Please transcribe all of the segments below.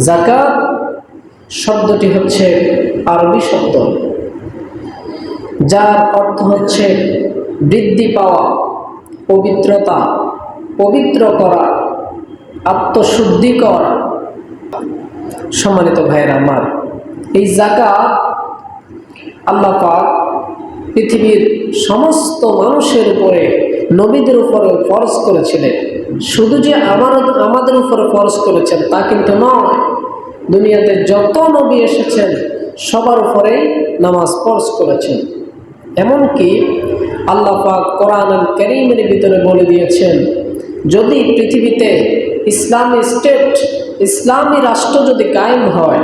যাকাত শব্দটি হচ্ছে আরবি শব্দ, যার অর্থ হচ্ছে বৃদ্ধি পাওয়া, পবিত্রতা, পবিত্র করা, আত্মশুদ্ধি করা। সম্মানিত ভাইয়েরা আমার, এই যাকাত আল্লাহ পাক পৃথিবীর সমস্ত মানুষের উপরে, নবীদের উপরে ফরজ করেছিলেন। শুধু যে আমাদের উপরে ফরজ করেছেন তা কিন্তু নয়, দুনিয়াতে যত নবী এসেছেন সবার উপরেই নামাজ ফরজ করেছেন। এমনকি আল্লাহ পাক কোরআনুল কারীমের ভিতরে বলে দিয়েছেন, যদি পৃথিবীতে ইসলামী স্টেট, ইসলামী রাষ্ট্র যদি কায়েম হয়,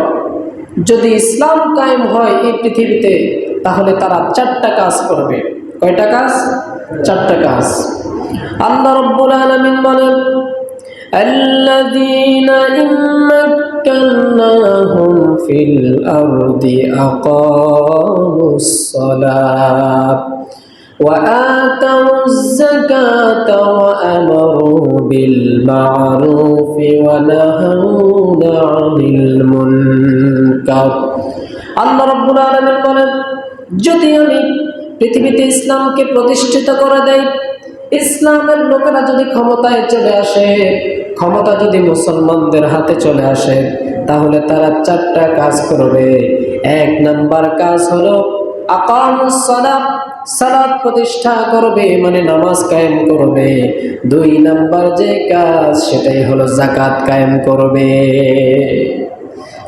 যদি ইসলাম কায়েম হয় এই পৃথিবীতে, তাহলে তারা 4টা কাজ করবে। কয়টা কাজ? 4টা কাজ। আল্লাহ রাব্বুল আলামিন বলেন, আল্লাযীনা ইম্মাক্কানাহুম ফিল আরদি আকামুস সালাত ওয়া আতাউয যাকাতা ওয়া আমারু বিল মা'রুফি ওয়া নাহাউনা আনিল মুনকার। আল্লাহ রাব্বুল আলামিন বলেন, যদি আমি পৃথিবীতে ইসলামকে প্রতিষ্ঠিত করে দেই, ইসলামের লোকেরা যদি ক্ষমতায় চলে আসে, ক্ষমতা যদি মুসলমানদের হাতে চলে আসে, তাহলে তারা 4টা কাজ করবে। 1 নাম্বার কাজ হলো আকামুস সালাত, সালাত প্রতিষ্ঠা করবে, মানে নামাজ কায়েম করবে। 2 নাম্বার যে কাজ সেটাই হলো যাকাত কায়েম করবে।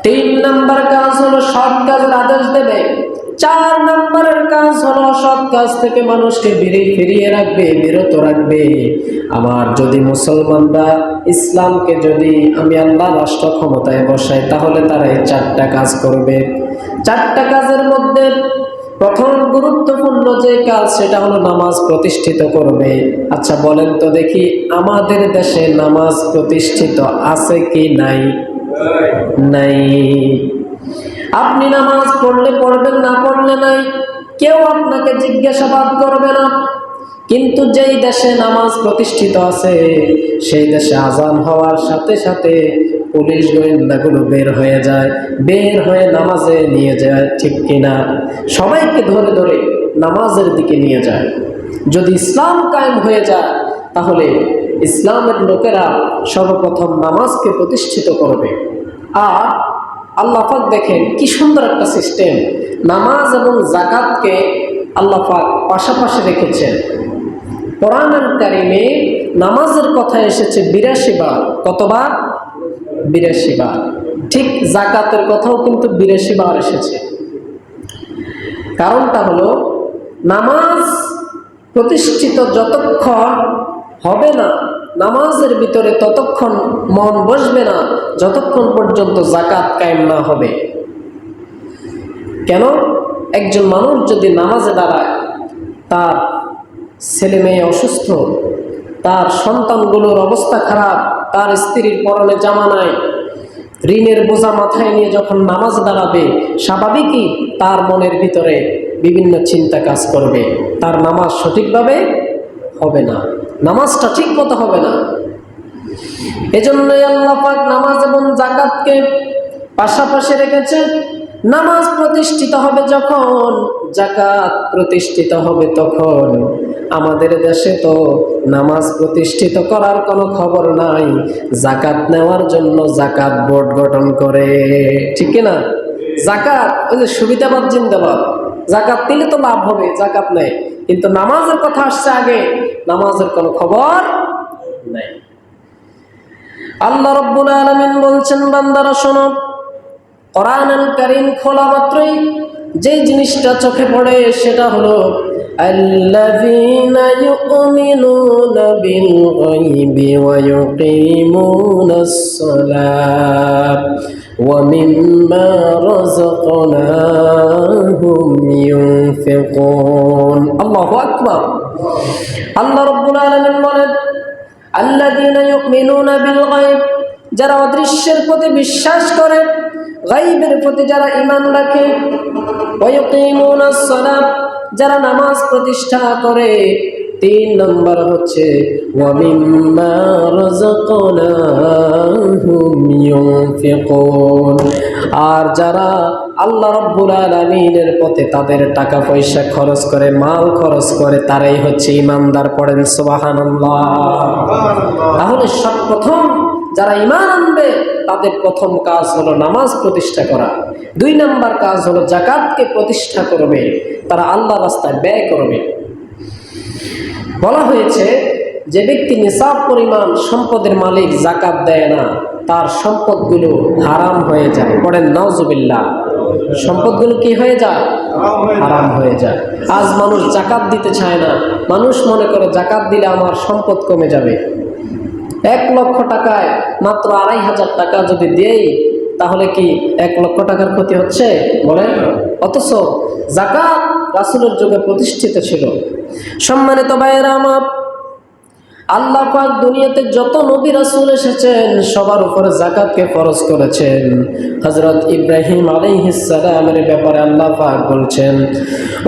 3 নাম্বার কাজ হলো সৎ কাজের আদেশ দেবে। 4 নম্বরের কাজ হলো সৎ কাজ থেকে মানুষকে ফিরিয়ে রাখবে, বিরত রাখবে। আমার যদি মুসলমানরা ইসলামকে যদি আমি আল্লাহ রাষ্ট্র ক্ষমতায় বসাই, তাহলে তারা এই 4টা কাজ করবে। 4টা কাজের মধ্যে প্রথম গুরুত্বপূর্ণ যে কাজ সেটা হলো নামাজ প্রতিষ্ঠিত করবে। আচ্ছা বলেন তো দেখি, আমাদের দেশে নামাজ প্রতিষ্ঠিত আছে কি নাই? নাই। আপনি নামাজ পড়লে পড়বেন, না পড়লে নাই, কেউ আপনাকে জিজ্ঞাসাবাদ করবে না। কিন্তু যেই দেশে নামাজ প্রতিষ্ঠিত আছে, সেই দেশে আজান হওয়ার সাথে সাথে পুলিশ গোয়েন্দাগুলো বের হয়ে যায়, বের হয়ে নামাজে নিয়ে যায়, ঠিক কিনা? সবাইকে ধরে ধরে নামাজের দিকে নিয়ে যায়। যদি ইসলাম কায়েম হয়ে যায়, তাহলে ইসলামের লোকেরা সর্বপ্রথম নামাজকে প্রতিষ্ঠিত করবে। আর আল্লাহ পাক দেখেন কি সুন্দর একটা সিস্টেম, নামাজ এবং যাকাতকে আল্লাহ পাক পাশাপাশি রেখেছেন। কোরআনুল কারীমে নামাজের কথা এসেছে 82 বার। কতবার? 82 বার। ঠিক যাকাতের কথাও কিন্তু 82 বার এসেছে। কারণটা হলো, নামাজ প্রতিষ্ঠিত যতক্ষণ হবে না, নামাজের ভিতরে ততক্ষণ মন বসবে না যতক্ষণ পর্যন্ত যাকাত কায়েম না হবে। কেন? একজন মানুষ যদি নামাজে দাঁড়ায়, তার ছেলে মেয়ে অসুস্থ, তার সন্তানগুলোর অবস্থা খারাপ, তার স্ত্রীর পরনে জামা নাই, ঋণের বোঝা মাথায় নিয়ে যখন নামাজ দাঁড়াবে, স্বাভাবিকই তার মনের ভিতরে বিভিন্ন চিন্তা কাজ করবে। তার নামাজ সঠিকভাবে হবে না, নামাজটা ঠিক মতো হবে না। এজন্যই আল্লাহ পাক নামাজ এবং যাকাতকে পাশাপাশি রেখেছেন। নামাজ প্রতিষ্ঠিত হবে যখন, যাকাত প্রতিষ্ঠিত হবে তখন। আমাদের দেশে তো নামাজ প্রতিষ্ঠিত করার কোনো খবর নাই, যাকাত নেওয়ার জন্য যাকাত বোর্ড গঠন করে, ঠিক কিনা? যাকাত ওই যে সুবিধাবাদ জিন্দাবাদ, যাকাত দিলে তো লাভ হবে, যাকাত নেয়, কিন্তু নামাজের কথা আসছে আগে, নামাজের কোনো খবর নাই। আল্লাহ রাব্বুল আলামিন বলছেন, বান্দারা শোনো, কোরআনুল কারীম খোলা মাত্রই যে জিনিসটা চোখে পড়ে সেটা হলো আল্লাযীনা ইউমিনুনা বিল গায়বি ওয়া ইউকিমুনাস সালাত ওয়া মিম্মা রাযাকনাহুম ইউনফিকুন। আল্লাহু আকবার। আল্লাহ রাব্বুল আলামিন বলেন, আল্লাযীনা ইউমিনুনা বিল গায়ব, যারা অদৃশ্যের প্রতি বিশ্বাস করে, গায়বের প্রতি যারা ঈমান রাখে, ওয়া ইয়াকিমুনাস সালাত, যারা নামাজ প্রতিষ্ঠা করে, 3 নম্বর হচ্ছে ওয়া মিম্মা রাযাকনাহুম ইউনফিকুন। আর যারা আল্লাহ রাব্বুল আলামিনের পথে তাদের টাকা পয়সা খরচ করে, মাল খরচ করে, তারাই হচ্ছে ঈমানদার। পড়েন সুবহানাল্লাহ। তাহলে সর্বপ্রথম যারা ঈমান আনবে তাদের প্রথম কাজ হলো নামাজ প্রতিষ্ঠা করা। 2 নম্বর কাজ হলো যাকাতকে প্রতিষ্ঠা করবে, তারা আল্লাহ রাস্তায় ব্যয় করবে। বলা হয়েছে যে ব্যক্তি নিসাব পরিমাণ সম্পদের মালিক যাকাত দেয় না, তার সম্পদগুলো হারাম হয়ে যায়। পড়েন নাউজুবিল্লাহ। সম্পদগুলো কি হয়ে যায়? হারাম হয়ে যায়। আজ মানুষ যাকাত দিতে চায় না। মানুষ মনে করে যাকাত দিলে আমার সম্পদ কমে যাবে। 1 লক্ষ টাকায় মাত্র 2,500 টাকা যদি দেই তাহলে কি 1 লক্ষ টাকার ক্ষতি হচ্ছে? বলেন। অথচ যাকাত রাসূলের যুগে প্রতিষ্ঠিত ছিল। সম্মানিত ভাইয়েরা আমার, আল্লাহ পাক দুনিয়াতে যত নবী রাসূল এসেছেন সবার উপরে যাকাতকে ফরজ করেছেন। হযরত ইব্রাহিম আলাইহিস সালামের ব্যাপারে আল্লাহ পাক বলছেন,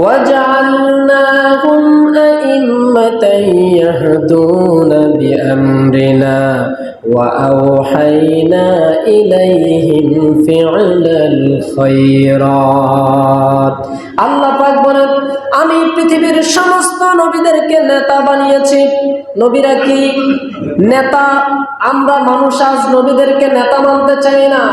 ওয়াজআলনাহুম আইম্মাতান ইয়াহদুনা বিআমরিনা ওয়া আওহাইনা ইলাইহিম ফি'লাল খায়রাত। আল্লাহ পাক বলেন, আমি পৃথিবীর সমস্ত নবীদেরকে নেতা বানিয়েছি। নবীরা কি নেতা? আমরা মানুষ আজ নবীদেরকে নেতা মানতে চাই না,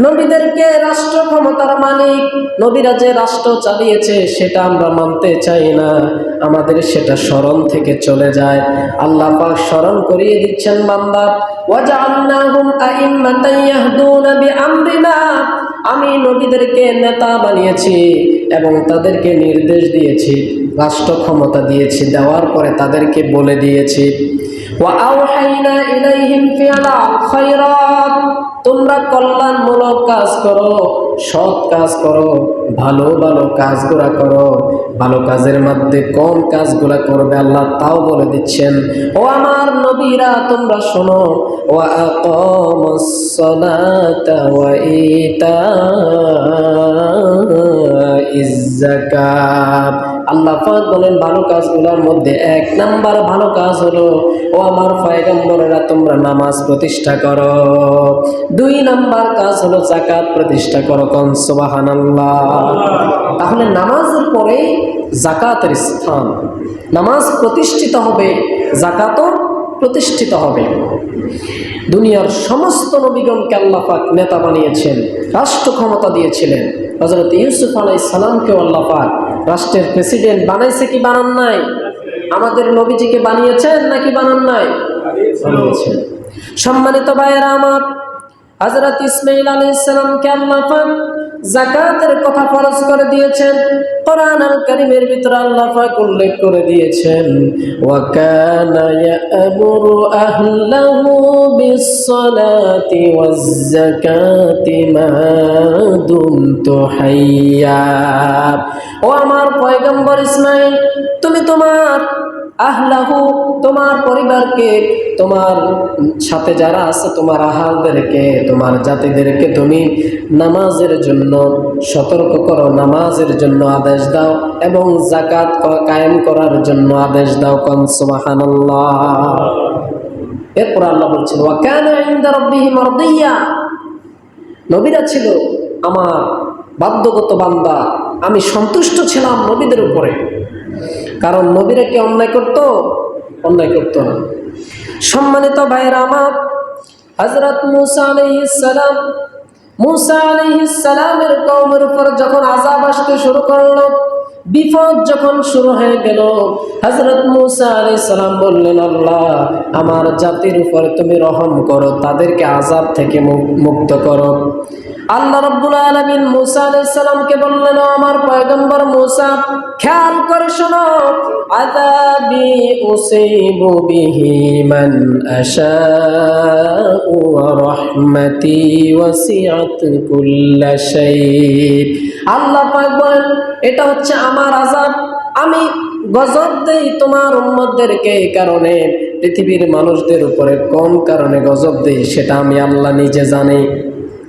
নবীদেরকে রাষ্ট্র ক্ষমতার মালিক, নবীরা যে রাষ্ট্র চালিয়েছে সেটা আমরা মানতে চাই না, আমাদের সেটা স্মরণ থেকে চলে যায়। আল্লাহ পাক স্মরণ করিয়ে দিচ্ছেন, বান্দা ওয়াজআলনাহুম আইম্মাতান ইয়াহদুনা বিআমরিনা, আমি নবীদেরকে নেতা বানিয়েছি এবং তাদেরকে নির্দেশ দিয়েছি, রাষ্ট্র ক্ষমতা দিয়েছি, দেওয়ার পরে তাদেরকে বলে দিয়েছি, ওয়া আওহাইনা ইলাইহিম ফি'লাল খায়রাত, তোমরা কল্যাণমূলক কাজ করো, সৎ কাজ করো, ভালো ভালো কাজগুলা করো। ভালো কাজের মধ্যে কোন কাজগুলা করবে আল্লাহ তাও বলে দিচ্ছেন। ও আমার নবীরা তোমরা শোনো, ওয়া আকামাস সালাতা ওয়া ইতাইজ যাকাত। আল্লাহ পাক বলেন ভালো কাজগুলোর মধ্যে 1 নাম্বার ভালো কাজ হলো, ও আমার পয়গম্বরেরা তোমরা নামাজ প্রতিষ্ঠা করো। 2 নাম্বার কাজ হলো যাকাত প্রতিষ্ঠা করো। কোন সুবহানাল্লাহ। তাহলে নামাজের পরে যাকাতের স্থান, নামাজ প্রতিষ্ঠিত হবে, যাকাতও প্রতিষ্ঠিত হবে। দুনিয়ার সমস্ত নবীগণকে আল্লাহ পাক নেতা বানিয়েছেন, রাষ্ট্র ক্ষমতা দিয়েছিলেন। হযরত ইউসুফ আলাইহিস সালামকে আল্লাহ পাক রাষ্ট্রের প্রেসিডেন্ট বানাইছে কি বানান নাই? আমাদের নবীজিকে বানিয়েছেন নাকি বানান নাই? বানিয়েছেন। সম্মানিত ভাইয়েরা আমার, হযরত ইসমাঈল আলাইহিস সালামকে আল্লাহ পাক যাকাতের কথা ফরজ করে দিয়েছেন। কোরআন আল কারীমের ভিতরে আল্লাহ পাক উল্লেখ করে দিয়েছেন, ওয়া কানা ইয়া'মুরু আহলাহু বিস-সালাতি ওয়াজ-যাকাতি মা দুমতু হাইয়্যা। ও আমার পয়গম্বর ইসমাঈল, তুমি তোমার আহলাহু, তোমার পরিবারকে, তোমার সাথে যারা আছে তোমার আহালদেরকে, তোমার জাতিদেরকে তুমি নামাজের জন্য সতর্ক করো, নামাজের জন্য আদেশ দাও এবং যাকাত কায়েম করার জন্য আদেশ দাও। কোন সুবহানাল্লাহ। এরপর আল্লাহ বলছেন, ওয়া কানা ইনদা রাব্বিহি মারদিয়া, নবীরা ছিল আমার বাধ্যগত বান্দা, আমি সন্তুষ্ট ছিলাম নবীদের উপরে। কারণ নবীরা কি অন্যায় করতো? অন্যায় করতো না। সম্মানিত ভাইয়েরা আমার, হযরত মুসা আলাইহিস সালাম, মুসা আলাইহিস সালামের কওমের উপর যখন আযাব আসতে শুরু করলো, বিপদ যখন শুরু হয়ে গেল, হযরত মুসা আলাইহিস সালাম বললেন, আল্লাহ আমার জাতির উপর তুমি রহম করো, তাদেরকে আযাব থেকে মুক্ত করো। আল্লাহ রাব্বুল আলামিন মুসা আলাইহিস সালামকে বললেন, আমার পয়গম্বর মুসা, খেয়াল করে শোনো, আযাবি উসিবু বিহি মান আশাউ ওয়া রাহমাতি ওয়াসিআত কুল্লা শাই। আল্লাহ পাক বলেন, এটা হচ্ছে আমার আযাব, আমি গজব দেই তোমার উম্মতদেরকে। এই কারণে পৃথিবীর মানুষদের উপরে কোন কারণে গজব দেই সেটা আমি আল্লাহ নিজে জানি।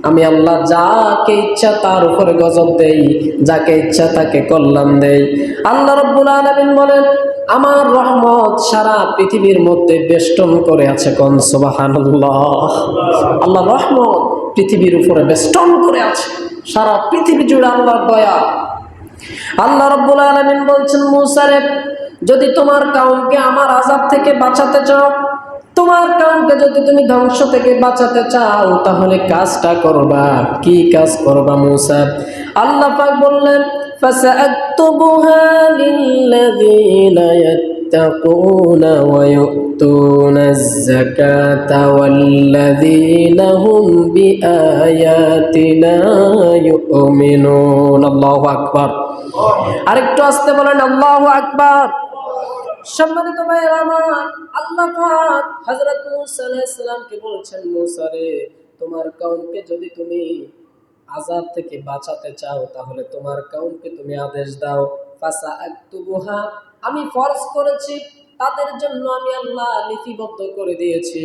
আমি আল্লাহ যাকে ইচ্ছা তার উপরে গজব দেই, যাকে ইচ্ছা তাকে কল্যাণ দেই। আল্লাহ রাব্বুল আলামিন বলেন, আমার রহমত সারা পৃথিবীর মধ্যে বেষ্টন করে আছে। কোন সুবহানাল্লাহ। আল্লাহ রহমত পৃথিবীর উপরে বেষ্টন করে আছে, সারা পৃথিবী জুড়ে আল্লাহর দয়া। আল্লাহ রাব্বুল আলামিন বলছেন, মূসা রে, যদি তোমার কওমকে আমার আযাব থেকে বাঁচাতে চাও, তোমার কওমকে যদি তুমি ধ্বংস থেকে বাঁচাতে চাও, তাহলে কাজটা করবা। কি কাজ করবা মূসা? আল্লাহ পাক বললেন, ফাসআকতুবুহা লিল্লাযীনা ইয়াত্তাকুনা ওয়া ইউতুনাজ যাকাতা ওয়াল্লাযীনা হুম বিআয়াতিনা ইউমিনুন। আল্লাহু আকবার। আরেকটু আসতে বলেন, আল্লাহু আকবার। সম্মানিত ভাইয়েরা আমার, আল্লাহ পাক হযরত মূসা আলাইহিস সালামকে বলছেন, মূসা রে, তোমার কওমকে যদি তুমি আযাব থেকে বাঁচাতে চাও, তাহলে তোমার কওমকে তুমি আদেশ দাও, ফাসআকতুবুহা, আমি ফরজ করেছি তাদের জন্য, আমি আল্লাহ লিপিবদ্ধ করে দিয়েছি,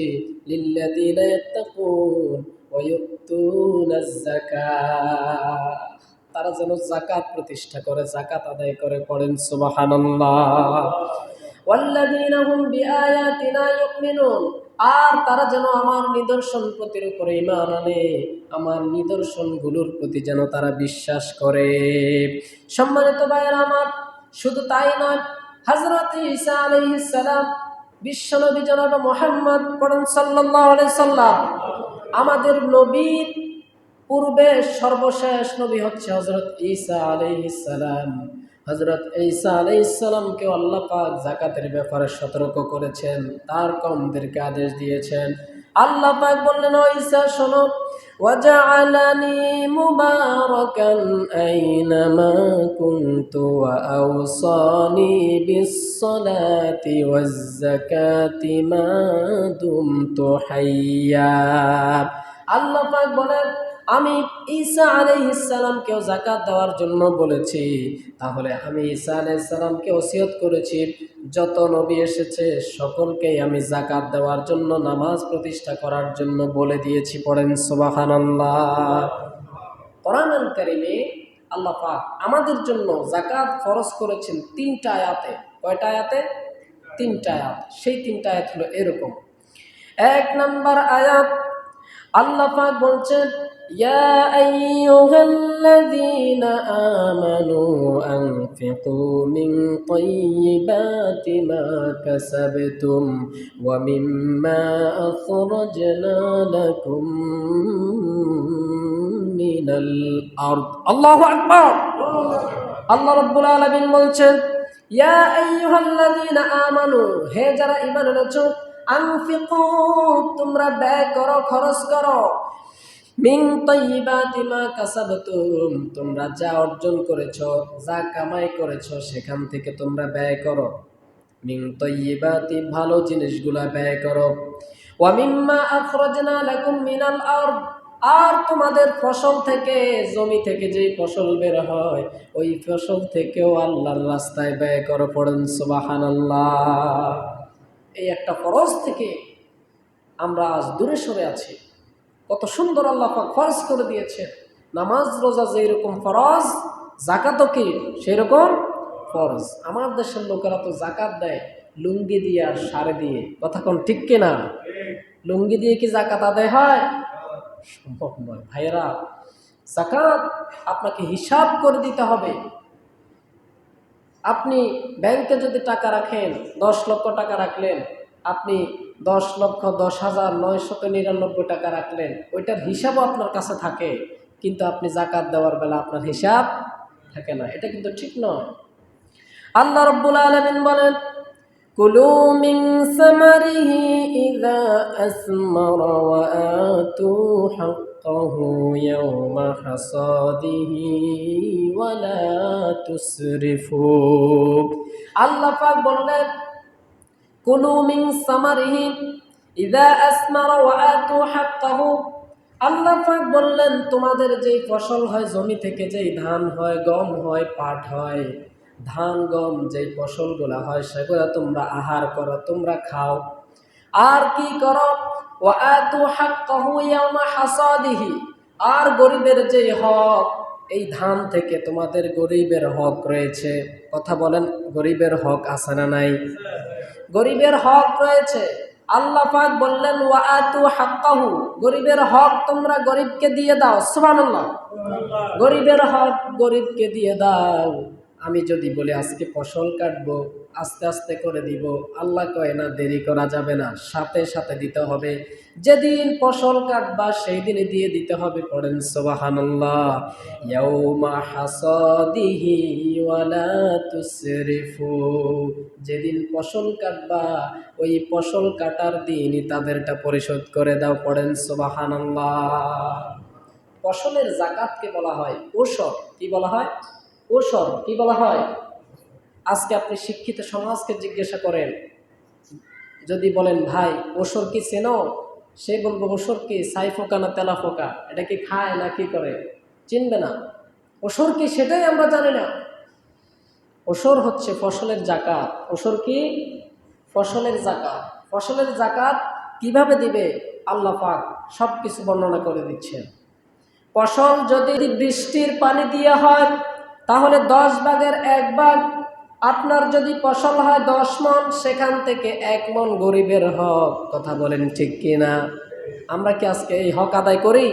লিল্লাযীনা ইয়াত্তাকুন ওয়া ইউতুনাজ যাকাত, তারা যেন যাকাত প্রতিষ্ঠা করে, যাকাত আদায় করে। পড়েন সুবহানাল্লাহ। ওয়াল্লাযীনা হুম বিআয়াতিনা ইউমিনুন, আর তারা যেন আমার নিদর্শন প্রতির উপরে ঈমান আনে, আমার নিদর্শনগুলোর প্রতি যেন তারা বিশ্বাস করে। সম্মানিত ভাইয়েরা আমার, শুধু তাই নয়, হযরত ঈসা আলাইহিস সালাম, বিশ্বনবী জনাব মুহাম্মদ পড়েন সাল্লাল্লাহু আলাইহি সাল্লাম, আমাদের নবীর পূর্বে সর্বশেষ নবী হচ্ছে হযরত ঈসা আলাইহিস সালাম। হযরত ঈসা আলাইহিস সালামকে আল্লাহ পাক যাকাতের ব্যাপারে সতর্ক করেছেন, তার কওমদেরকে আদেশ দিয়েছেন। আল্লাহ পাক বললেন, ও ঈসা শোনো, ওয়াজআলানি মুবারাকান আইনামা কুনতু ওয়া আওসানি বিস-সালাতি ওয়াজ-যাকাতি মা দুমতু হাইয়্যা। আল্লাহ পাক বলেন, আমি ঈসা আলাইহিস সালামকেও যাকাত দেওয়ার জন্য বলেছি। তাহলে আমি ঈসা আলাইহিস সালামকে ওসিয়ত করেছি, যত নবী এসেছে সকলকেই আমি যাকাত দেওয়ার জন্য, নামাজ প্রতিষ্ঠা করার জন্য বলে দিয়েছি। পড়েন সুবহানাল্লাহ। কোরআনুল কারীমে আল্লাহ পাক আমাদের জন্য যাকাত ফরজ করেছেন 3টা আয়াতে। কয়টা আয়াতে? 3টা আয়াত। সেই 3টা আয়াত হলো এরকম। 1 নাম্বার আয়াত, আল্লাহ পাক বলছেন, ইয়া আইয়ুহাল্লাযীনা আমানু আনফিকু মিন তাইয়্যিবাতি মা কাসাবতুম ওয়া মিম্মা আখরাজনা লাকুম মিনাল আরদ। আল্লাহু আকবার। আল্লাহ রাব্বুল আলামিন বলছেন, ইয়া আইয়ুহাল্লাযীনা আমানু, হে যারা ঈমান এনেছো, আনফিকু, তোমরা ব্যয় করো, খরচ করো, মিন তাইয়্যিবাতি মা কাসাবতুম, তোমরা যা অর্জন করেছো, যা কামাই করেছো, সেখান থেকে তোমরা ব্যয় করো। মিন তাইয়্যিবাতি, ভালো জিনিসগুলা ব্যয় করো। ওয়া মিম্মা আখরাজনা লাকুম মিনাল আরদ, আর তোমাদের ফসল থেকে, জমি থেকে যেই ফসল বের হয়, ওই ফসল থেকেও আল্লাহর রাস্তায় ব্যয় করো। পড়েন সুবহানাল্লাহ। এই একটা ফরজ থেকে আমরা আজ দূরে সরে আছি। কত সুন্দর আল্লাহ পাক ফরজ করে দিয়েছে। নামাজ রোজা যেরকম ফরজ, যাকাতও কি সেরকম ফরজ। আমার দেশের লোকেরা তো যাকাত দেয় লুঙ্গি দিয়ে আর শাড়ি দিয়ে। কথা কোন ঠিক কিনা? লুঙ্গি দিয়ে কি যাকাত আদায় হয়? সম্ভব নয়। ভাইয়েরা, যাকাত আপনাকে হিসাব করে দিতে হবে। আপনি ব্যাংকে যদি টাকা রাখেন, 10 লক্ষ টাকা রাখলেন, আপনি 10,10,999 টাকা রাখলেন, ওইটার হিসাবও আপনার কাছে থাকে, কিন্তু আপনি যাকাত দেওয়ার বেলা আপনার হিসাব থাকে না। এটা কিন্তু ঠিক নয়। আল্লাহ রাব্বুল আলামিন বলেন, কুলু মিন সামারিহি ইযা আসমারা ওয়া আতু হাক্কাহু ইয়াওমা হাসাদিহি ওয়া লা তুসরিফু। আল্লাহ পাক বললেন, কুলু মিন সামারিহি ইযা আসমারা ওয়া আতু হাক্কাহু। আল্লাহ পাক বললেন, তোমাদের যেই ফসল হয়, জমি থেকে যেই ধান হয়, গম হয়, পাট হয়, ধান গম যেই ফসলগুলা হয়, সেগুলা তোমরা আহার করো, তোমরা খাও। আর কি করো? ওয়া আতু হাক্কাহু ইয়াওমা হাসাদিহি, আর গরিবের যেই হক, এই ধান থেকে তোমাদের গরিবের হক রয়েছে। কথা বলেন, গরিবের হক আছে না নাই? গরিবের হক রয়েছে। আল্লাহ পাক বললেন ওয়া আতু হাক্কাহু, গরিবের হক তোমরা গরিবকে দিয়ে দাও। সুবহানাল্লাহ। গরিবের হক গরিবকে দিয়ে দাও। আমি যদি বলি আজকে ফসল কাটবো, আস্তে আস্তে করে দিব, আল্লাহ কয় না দেরি করা যাবে না, সাথে সাথে দিতে হবে। যেদিন ফসল কাটবা সেই দিনে দিয়ে দিতে হবে। পড়েন সুবহানাল্লাহ। ইয়াউমা হাসাদিহি ওয়ালা তুসরিফু, যেদিন ফসল কাটবা ওই ফসল কাটার দিনই তাদেরটা পরিশোধ করে দাও। পড়েন সুবহানাল্লাহ। ফসলের যাকাতকে বলা হয় ওসর। কি বলা হয়? ওসর। কি বলা হয়? আজকে আপনি শিক্ষিত সমাজকে জিজ্ঞাসা করেন, যদি বলেন ভাই ওসর কি চেনো, সে বলবো ওসর কি ছাই ফোকা না তেলা ফোকা, এটা কি খায় না কি করে, চিনবে না। ওসর কি সেটাই আমরা জানি না। ওসর হচ্ছে ফসলের যাকাত। ওসর কি? ফসলের যাকাত। ফসলের যাকাত কিভাবে দিবে আল্লাহ পাক সব কিছু বর্ণনা করে দিচ্ছেন। ফসল যদি বৃষ্টির পানি দিয়ে হয় তাহলে 10 ভাগের 1 ভাগ। আপনার যদি ফসল হয় 10 মণ, সেখান থেকে 1 মণ গরিবের হক। কথা বলেন ঠিক কিনা? আমরা কি আজকে এই হক আদায় করি?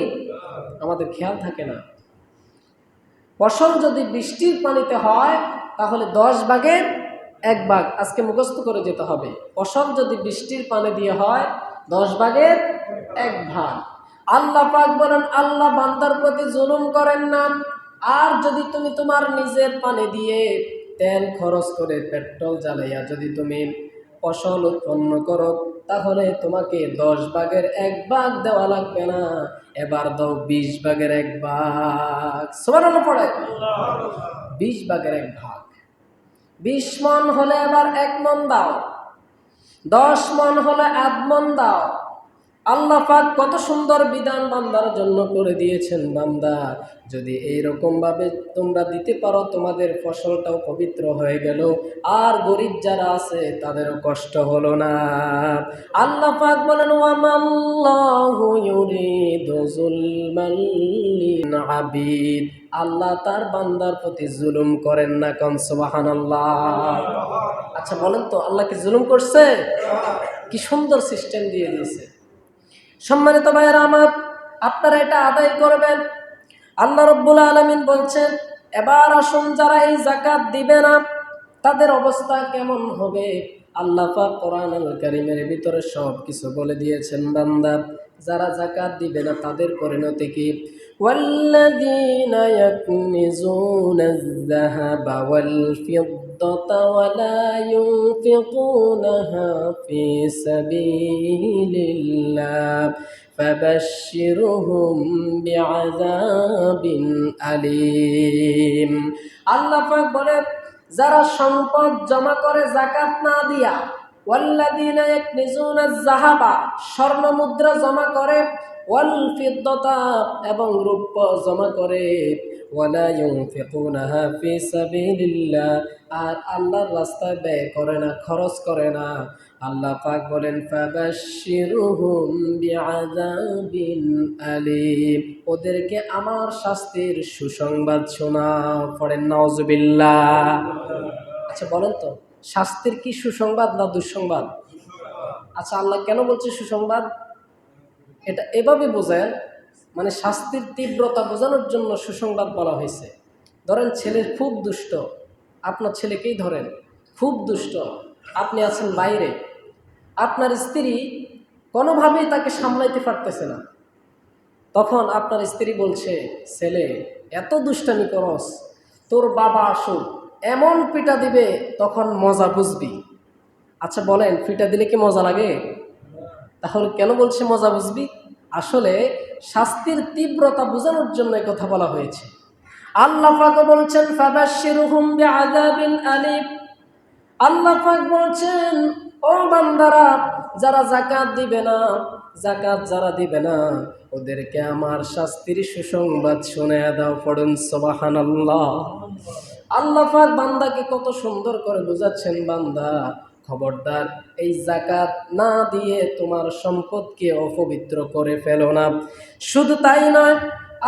আমাদের খেয়াল থাকে না। ফসল যদি বৃষ্টির পানিতে হয় তাহলে 10 ভাগের 1 ভাগ আজকে মুখস্থ করে যেতে হবে। ফসল যদি বৃষ্টির পানি দিয়ে হয় 10 ভাগের 1 ভাগ। আল্লাহ পাক বলেন আল্লাহ বান্দার প্রতি জুলুম করেন না। আর যদি তুমি তোমার নিজের পানি দিয়ে তেল খরচ করে পেট্রোল জ্বালাইয়া যদি তুমি ফসল উৎপন্ন করো তাহলে তোমাকে 10 ভাগের 1 ভাগ দেওয়া লাগবে না, এবার দাও 20 ভাগের 1 ভাগ। সুবহানাল্লাহ পড়ে। 20 ভাগের 1 ভাগ। 20 মণ হলে এবার 1 মণ দাও, 10 মণ হলে আধ মণ দাও। আল্লাহ পাক কত সুন্দর বিধান বান্দার জন্য করে দিয়েছেন। বান্দা যদি এইরকম ভাবে তোমরা দিতে পারো তোমাদের ফসলটাও পবিত্র হয়ে গেল, আর গরিব যারা আছে তাদেরও কষ্ট হলো না। আল্লাহ পাক বলেন ওয়ামাল্লাহু ইউরিদু যুলমান লিল আবিদ, আল্লাহ তার বান্দার প্রতি জুলুম করেন না। কোন সুবহানাল্লাহ। আচ্ছা বলেন তো আল্লাহ কি জুলুম করছে? কি সুন্দর সিস্টেম দিয়ে দিয়েছে। সম্মানিত ভাইয়েরা আমার, আপনারা এটা আদায় করবেন। আল্লাহ রাব্বুল আলামিন বলছেন এবার আসুন যারা এই যাকাত দিবে না তাদের অবস্থা কেমন হবে। আল্লাহ পাক কোরআনুল কারীমের ভিতরে সব কিছু বলে দিয়েছেন। বান্দা যারা যাকাত দিবে না তাদের পরিণতি কি? ওয়াল্লাযীনা ইয়াকনিজুনাজ যাহাবা ওয়াল ফিদ্দাতা ওয়া লা ইউনফিকুনাহা ফী সাবিলিল্লাহ ফাবাশশিরহুম বিআযাবিন আলীম। আল্লাহ পাক বলে যারা সম্পদ জমা করে যাকাত না দিয়া, ওয়াল্লাযীনা ইয়াকনিজুনাজ যাহাবা স্বর্ণ মুদ্রা জমা করে, ওয়াল ফিদ্দাতা এবং রূপা জমা করে, ওয়ালা ইউনফিকুনাহা ফী সাবিলিল্লাহ আর আল্লাহর রাস্তায় ব্যয় করে না, খরচ করে না। আল্লাহ পাক বলেন ফাবাশশিরহুম বিআযাবিন আলীম, ওদেরকে আমার শাস্তির সুসংবাদ শোনাও। পড়েন নাউজুবিল্লাহ। আচ্ছা বলেন তো শাস্তির কি সুসংবাদ না দুঃসংবাদ? আচ্ছা আল্লাহ কেন বলছে সুসংবাদ? এটা এভাবে বোঝেন, মানে শাস্তির তীব্রতা বোঝানোর জন্য সুসংবাদ বলা হয়েছে। ধরেন ছেলে খুব দুষ্ট, আপনার ছেলেকেই ধরেন, খুব দুষ্ট, আপনি আছেন বাইরে, আপনার স্ত্রী কোনোভাবেই তাকে সামলাইতে পারতেছে না। তখন আপনার স্ত্রী বলছে ছেলে এত দুষ্টামি করস, তোর বাবা আসুক এমন পিটা দিবে তখন মজা বুঝবি। আচ্ছা বলেন পিটা দিলে কি মজা লাগে? তাহলে কেন বলছে মজা বুঝবি? আসলে শাস্তির তীব্রতা বোঝানোর জন্য এই কথা বলা হয়েছে। আল্লাহ পাক বলছেন ফাবাশশিরহুম বিআযাবিন আলীম। আল্লাহ পাক বলছেন ও বান্দারা যারা যাকাত দিবে না, যাকাত যারা দিবে না ওদেরকে আমার শাস্তির সুসংবাদ শুনিয়ে দাও। পড়ুন সুবহানাল্লাহ। আল্লাহ পাক বান্দাকে কত সুন্দর করে বোঝাচ্ছেন, বান্দা খবরদার এই যাকাত না দিয়ে তোমার সম্পদকে অপবিত্র করে ফেলো না। শুধু তাই নয়,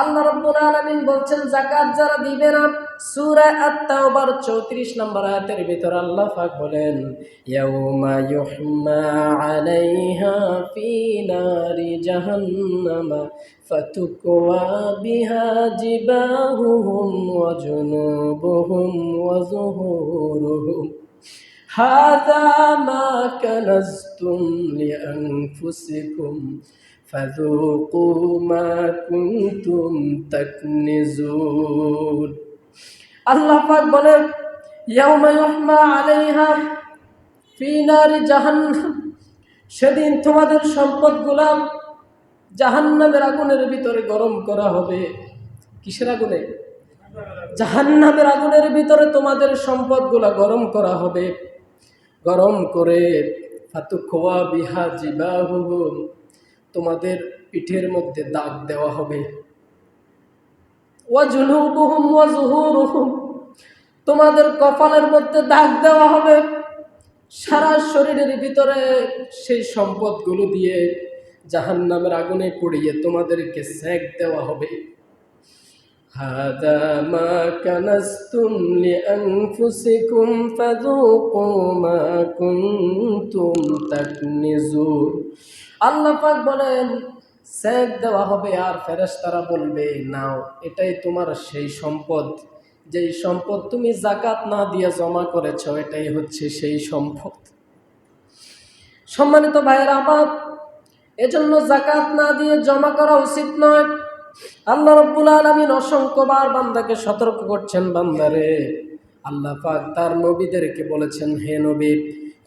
আল্লাহ রাব্বুল আলামিন বলছেন যাকাত যারা দিবে না, সূরা আত-তাওবার 34 নম্বর আয়াতের ভিতর আল্লাহ পাক বলেন, ইয়াউমা ইউহমা আলাইহা ফি নারি জাহান্নামা ফাতুকওয়া বিহা জিবাহুহুম ওয়া জুনুবুহুম ওয়া যুহুরুহুম হাযা মা কানাজতুম লিআনফুসিকুম ফাযুকু মা কুনতুম তাকনিজুন। আল্লাহ পাক বলেন, ইয়াউমা ইউহমা আলাইহা ফি নারি জাহান্নাম, সেদিন তোমাদের সম্পদগুলা জাহান্নামের আগুনের ভিতরে গরম করা হবে। কিসের আগুনে? জাহান্নামের আগুনের ভিতরে তোমাদের সম্পদগুলা গরম করা হবে। গরম করে ফাতুকওয়া বিহা জিবাহুহুম, তোমাদের পিঠের মধ্যে দাগ দেওয়া হবে। ওয়া জুনুবুহুম ওয়া যুহুরুহুম, তোমাদের কপালের মধ্যে দাগ দেওয়া হবে। সারা শরীরের ভিতরে সেই সম্পদগুলো দিয়ে জাহান্নামের আগুনে পুড়িয়ে তোমাদেরকে সেক দেওয়া হবে। হাদা মা কানাজতুম লিআনফুসিকুম ফাযুকু মা কুনতুম তাকনিজুন। আল্লাহ পাক বলেন, সেক দেওয়া হবে আর ফেরেশতারা বলবে, নাও এটাই তোমার সেই সম্পদ, যেই সম্পদ তুমি যাকাত না দিয়ে জমা করেছ, এটাই হচ্ছে সেই সম্পদ। সম্মানিত ভাইয়েরা আমার, এজন্য যাকাত না দিয়ে জমা করা উচিত নয়। আল্লাহ রাব্বুল আলামিন অসংখ্যবার বান্দাকে সতর্ক করছেন, বান্দারে, আল্লাহ পাক তার নবীদেরকে বলেছেন, হে নবী,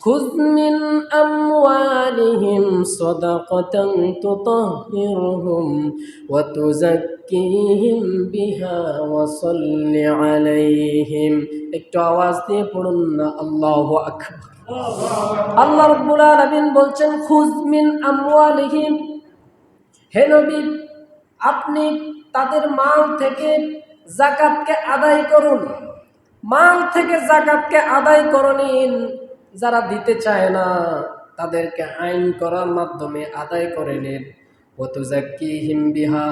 খুয মিন আমওয়ালিহিম সাদাকাতান তুতাহহিরুহুম ওয়া তুযাক্কিহিম বিহা ওয়া সাল্লি আলাইহিম। একটু আওয়াজ দিয়ে পড়ুন না, আল্লাহু আকবার। আল্লাহ রাব্বুল আলামিন বলছেন, খুয মিন আমওয়ালিহিম, হে নবী, আপনি তাদের মাল থেকে যাকাতকে আদায় করুন। মাল থেকে যাকাতকে আদায় করে নিন। যারা দিতে চায় না তাদেরকে আইন করার মাধ্যমে আদায় করে নিন। ওয়া তুযাক্কিহিম বিহা,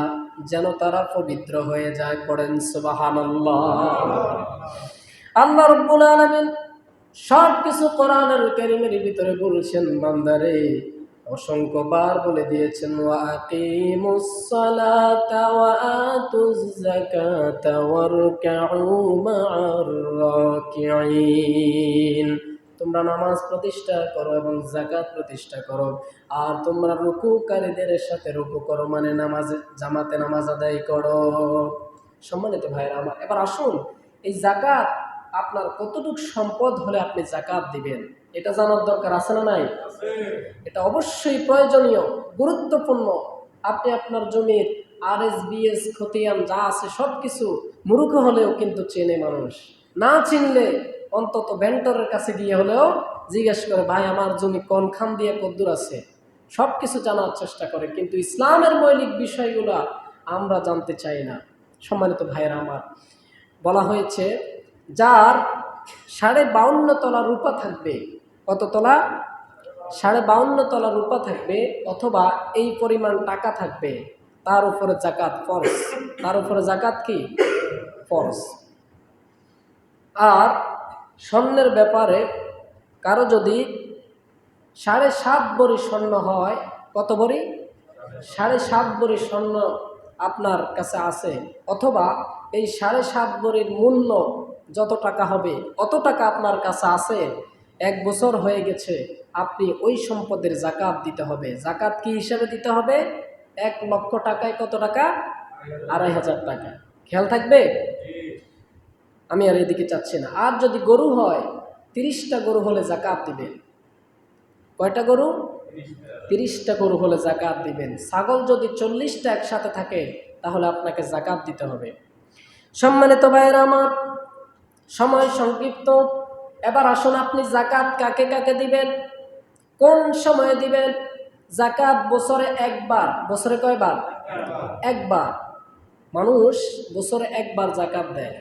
যেন তারা পবিত্র হয়ে যায়। পড়েন সুবহানাল্লাহ। আল্লাহ রাব্বুল আলামিন সব কিছু কোরআনুল কারীমের ভিতরে বলছেন, বান্দারে, অসংখ্যবার বলে দিয়েছেন, ওয়া আকিমুস সালাতা ওয়া আতুজ যাকাতা ওয়ারকাউ মা'আর রাকিঈন। তোমরা নামাজ প্রতিষ্ঠা করো এবং যাকাত প্রতিষ্ঠা করো, আর তোমরা রুকুকারীদের সাথে রুকু করো, মানে নামাজ জামাতে নামাজ আদায় করো। সম্মানিত ভাইরা আমার, এবার আসুন, এই যাকাত আপনার কতটুকু সম্পদ হলে আপনি যাকাত দিবেন, এটা জানার দরকার আছে না নাই? এটা অবশ্যই প্রয়োজনীয়, গুরুত্বপূর্ণ। আপনি আপনার জমির RSBS খতিয়ান যা আছে সব কিছু মূর্খ হলেও কিন্তু চেনে মানুষ। না চিনলে অন্তত ভেন্টরের কাছে গিয়ে হলেও জিজ্ঞেস করে, ভাই আমার জমি কোন খান দিয়ে কদ্দুর আছে, সব কিছু জানার চেষ্টা করে। কিন্তু ইসলামের মৌলিক বিষয়গুলো আমরা জানতে চাই না। সম্মানিত ভাইয়েরা আমার, বলা হয়েছে, যার 52.5 তলা রূপা থাকবে, কত তলা? 52.5 তলা রূপা থাকবে, অথবা এই পরিমাণ টাকা থাকবে, তার উপরে যাকাত ফরজ। তার উপরে যাকাত কি? ফরজ। আর স্বর্ণের ব্যাপারে কারো যদি 7.5 ভরি স্বর্ণ হয়, কত ভরি? 7.5 ভরি স্বর্ণ আপনার কাছে আছে, অথবা এই 7.5 ভরির মূল্য যত টাকা হবে অত টাকা আপনার কাছে আছে, 1 বছর হয়ে গেছে, আপনি ওই সম্পদের যাকাত দিতে হবে। যাকাত কি হিসাবে দিতে হবে? 1 লক্ষ টাকায় কত টাকা? 2,500 টাকা। খেয়াল থাকবে, আমি আর এদিকে চাচ্ছি না। আর যদি গরু হয়, 30টা গরু হলে যাকাত দিবেন। কয়টা গরু? 30টা গরু হলে যাকাত দিবেন। ছাগল যদি 40টা একসাথে থাকে তাহলে আপনাকে যাকাত দিতে হবে। সম্মানিত ভাইয়েরা আমার, সময় সংক্ষিপ্ত, এবার আসুন, আপনি যাকাত কাকে কাকে দিবেন, কোন সময়ে দিবেন? যাকাত বছরে একবার। বছরে কয়বার? একবার। মানুষ বছরে একবার যাকাত দেয়।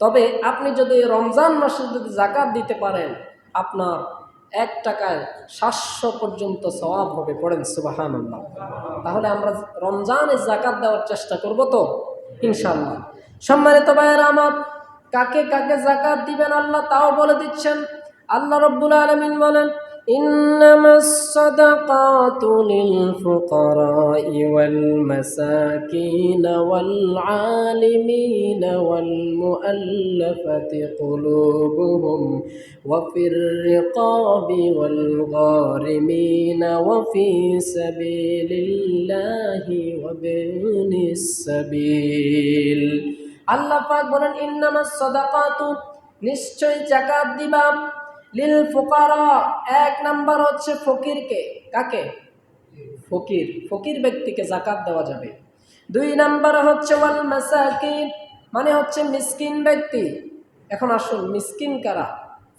তবে আপনি যদি রমজান মাসে যদি যাকাত দিতে পারেন, আপনার 1 টাকায় 700 পর্যন্ত সওয়াব হবে। পড়েন সুবহানাল্লাহ। তাহলে আমরা রমজানে যাকাত দেওয়ার চেষ্টা করব তো ইনশাআল্লাহ। সম্মানিত ভাইয়েরা আমার, কাকে কাকে যাকাত দিবেন আল্লাহ তাও বলে দিচ্ছেন। আল্লাহ রাব্বুল আলামিন বলেন, ইন্নামাস সাদাকাতু লিল ফুকারাই ওয়াল মাসাকিন ওয়াল আলিমিন ওয়াল মুআল্লাফাতি কুলুবুহুম ওয়া ফির রিকাবি ওয়াল গারিমিন ওয়া ফি সাবিলিল্লাহি ওয়া বিনিস সাবিল। আল্লাহ পাক বলেন, ইন্নামাস সাদাকাতু, নিশ্চয় যাকাত দিবা, লিল ফুকারা, 1 নাম্বার হচ্ছে ফকিরকে। কাকে? ফকির, ফকির ব্যক্তিকে যাকাত দেওয়া যাবে। 2 নাম্বার হচ্ছে ওয়াল মাসাকিন, মানে হচ্ছে মিসকিন ব্যক্তি। এখন আসুন, মিসকিন কারা?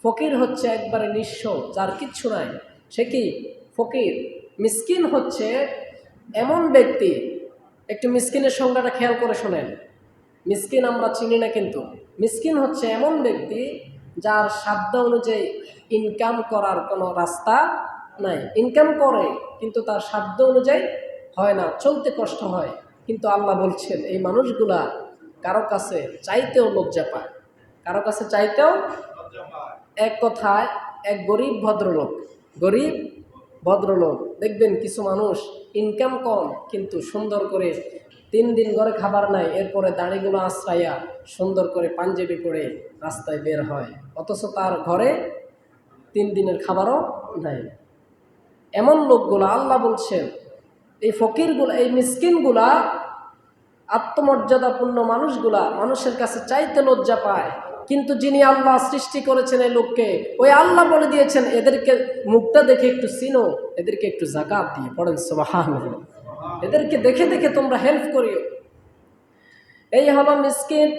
ফকির হচ্ছে একবারে নিঃস্ব, যার কিচ্ছু নাই, সে কি ফকির। মিসকিন হচ্ছে এমন ব্যক্তি, একটু মিসকিনের সংজ্ঞাটা খেয়াল করে শোনেন। মিসকিন আমরা চিনি না, কিন্তু মিসকিন হচ্ছে এমন ব্যক্তি যার সাধ্য অনুযায়ী ইনকাম করার কোনো রাস্তা নাই। ইনকাম করে কিন্তু তার সাধ্য অনুযায়ী হয় না, চলতে কষ্ট হয়। কিন্তু আল্লাহ বলছেন এই মানুষগুলা কারো কাছে চাইতেও লজ্জা পায়, কারো কাছে চাইতেও। এক কথায় এক গরিব ভদ্রলোক, গরিব ভদ্রলোক দেখবেন কিছু মানুষ ইনকাম কম কিন্তু সুন্দর করে 3 দিন ঘরে খাবার নাই, এরপরে দাড়িগুলো আশ্রাইয়া সুন্দর করে পাঞ্জাবি পরে রাস্তায় বের হয়, অথচ তার ঘরে 3 দিনের খাবারও নাই। এমন লোকগুলা আল্লাহ বলছেন, এই ফকিরগুলা, এই মিসকিনগুলা, আত্মমর্যাদাপূর্ণ মানুষগুলা মানুষের কাছে চাইতে লজ্জা পায়। কিন্তু যিনি আল্লাহ সৃষ্টি করেছেন এই লোককে, ওই আল্লাহ বলে দিয়েছেন এদেরকে মুখটা দেখে একটু চিনো, এদেরকে একটু যাকাত দিয়ে। পড়েন সুবহানাল্লাহ। এদেরকে দেখে দেখে তোমরা হেল্প করিও। এই হলো মিসকিন।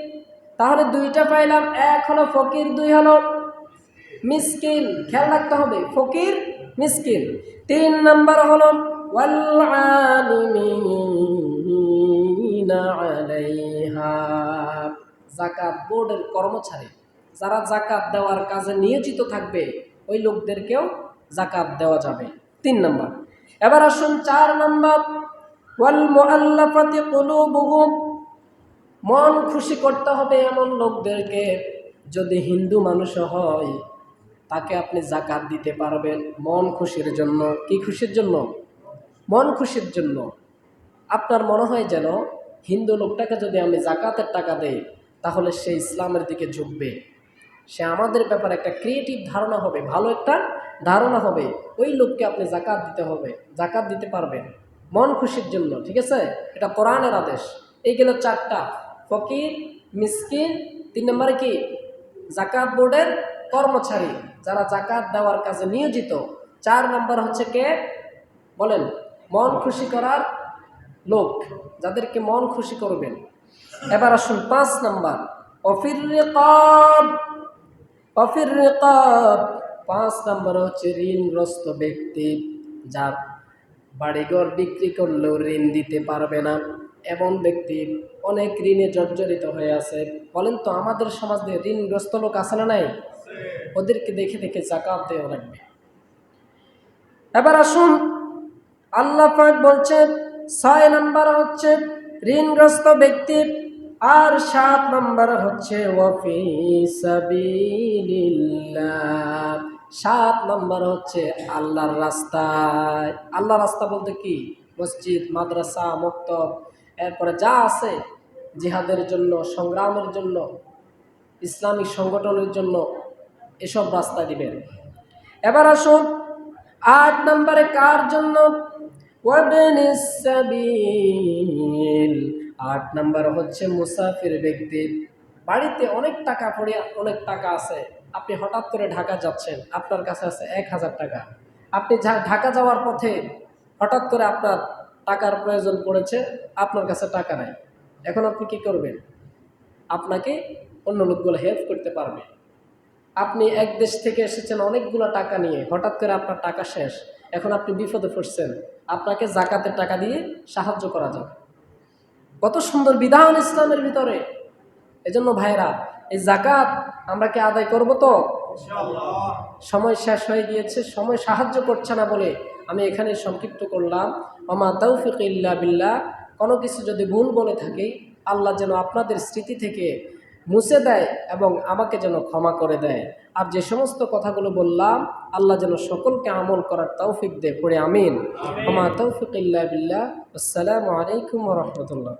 তাহলে 2টা পাইলাম, 1 হলো ফকির, 2 হলো মিসকিন। খেয়াল রাখতে হবে, ফকির মিসকিন। 3 নাম্বার হলো ওয়াল আলিমিনা আলাইহা, যাকাত বোর্ডের কর্মচারী, যারা যাকাত দেওয়ার কাজে নিয়োজিত থাকবে ওই লোকদেরকেও যাকাত দেওয়া যাবে। 3 নাম্বার। এবার আসুন 4 নাম্বার, ওয়াল মুআল্লাফাতি কুলুবুহুম, মন খুশি করতে হবে এমন লোকদেরকে। যদি হিন্দু মানুষ হয় তাকে আপনি যাকাত দিতে পারবেন মন খুশির জন্য। কি খুশির জন্য? মন খুশির জন্য। আপনার মনে হয় যেন হিন্দু লোকটাকে যদি আমি যাকাতের টাকা দেই তাহলে সে ইসলামের দিকে ঝুঁকবে, সে আমাদের ব্যাপারে একটা ক্রিয়েটিভ ধারণা হবে, ভালো একটা ধারণা হবে, ওই লোককে আপনি যাকাত দিতে হবে। যাকাত দিতে পারবেন মন খুশির জন্য, ঠিক আছে? এটা কোরআনের আদেশ। এই গেল 4টা, ফকির, মিসকিন, 3 নম্বরে কি যাকাত বোর্ডের কর্মচারী, যারা যাকাত দেওয়ার কাজে নিয়োজিত। 4 নম্বর হচ্ছে কে বলেন? মন খুশি করার লোক, যাদেরকে মন খুশি করবেন। এবার আসুন 5 নাম্বার, ওয়াফির রিকাব, ওয়াফির রিকাব, 5 নাম্বার হচ্ছে ঋণগ্রস্ত ব্যক্তি, যার বাড়িঘর বিক্রি করলেও ঋণ দিতে পারবে না, এমন ব্যক্তি অনেক ঋণে জর্জরিত হয়ে আছে। বলেন তো আমাদের সমাজে ঋণগ্রস্ত লোক আছে না নাই? ওদেরকে দেখে দেখে যাকাত দেওয়া লাগবে। এবার আসুন, আল্লাহ পাক বলছেন 6 নাম্বার হচ্ছে ঋণগ্রস্ত ব্যক্তি, আর 7 নাম্বার হচ্ছে ওয়াফি সাবিলিল্লাহ, 7 নাম্বার হচ্ছে আল্লাহর রাস্তায়। আল্লাহর রাস্তা বলতে কি? মসজিদ, মাদ্রাসা, মক্তব, এরপরে যা আছে জিহাদের জন্য, সংগ্রামের জন্য, ইসলামিক সংগঠনের জন্য, এসব রাস্তা দিবেন। এবার আসুন 8 নম্বরে কার জন্য? ওয়াবনিস সাবিল, 8 নম্বর হচ্ছে মুসাফির ব্যক্তি। বাড়িতে অনেক টাকা পড়ে, অনেক টাকা আছে, আপনি হঠাৎ করে ঢাকা যাচ্ছেন, আপনার কাছে আছে 1000 টাকা। আপনি ঢাকা যাওয়ার পথে হঠাৎ করে আপনার টাকার প্রয়োজন পড়েছে, আপনার কাছে টাকা নাই। এখন আপনি কি করবেন? আপনাকে অন্য লোকগুলো হেল্প করতে পারবে। আপনি এক দেশ থেকে এসেছেন অনেকগুলো টাকা নিয়ে, হঠাৎ করে আপনার টাকা শেষ, এখন আপনি বিপদে পড়ছেন, আপনাকে যাকাতের টাকা দিয়ে সাহায্য করা যাবে। কত সুন্দর বিধান ইসলামের ভিতরে। এজন্য ভাইরা, এই যাকাত আমরা কি আদায় করব তো সময় শেষ হয়ে গিয়েছে, সময় সাহায্য করছে না বলে আমি এখানে সংক্ষিপ্ত করলাম। ওমা তৌফিক ইল্লা বিল্লাহ। কোনো কিছু যদি ভুল বলে থাকি, আল্লাহ যেন আপনাদের স্মৃতি থেকে মুছে দেয় এবং আমাকে যেন ক্ষমা করে দেয়। আর যে সমস্ত কথাগুলো বললাম, আল্লাহ যেন সকলকে আমল করার তৌফিক দেয়। পড়ে আমিন। ওমা তৌফিক ইল্লা বিল্লাহ। আসসালামু আলাইকুম ওয়া রাহমাতুল্লাহ।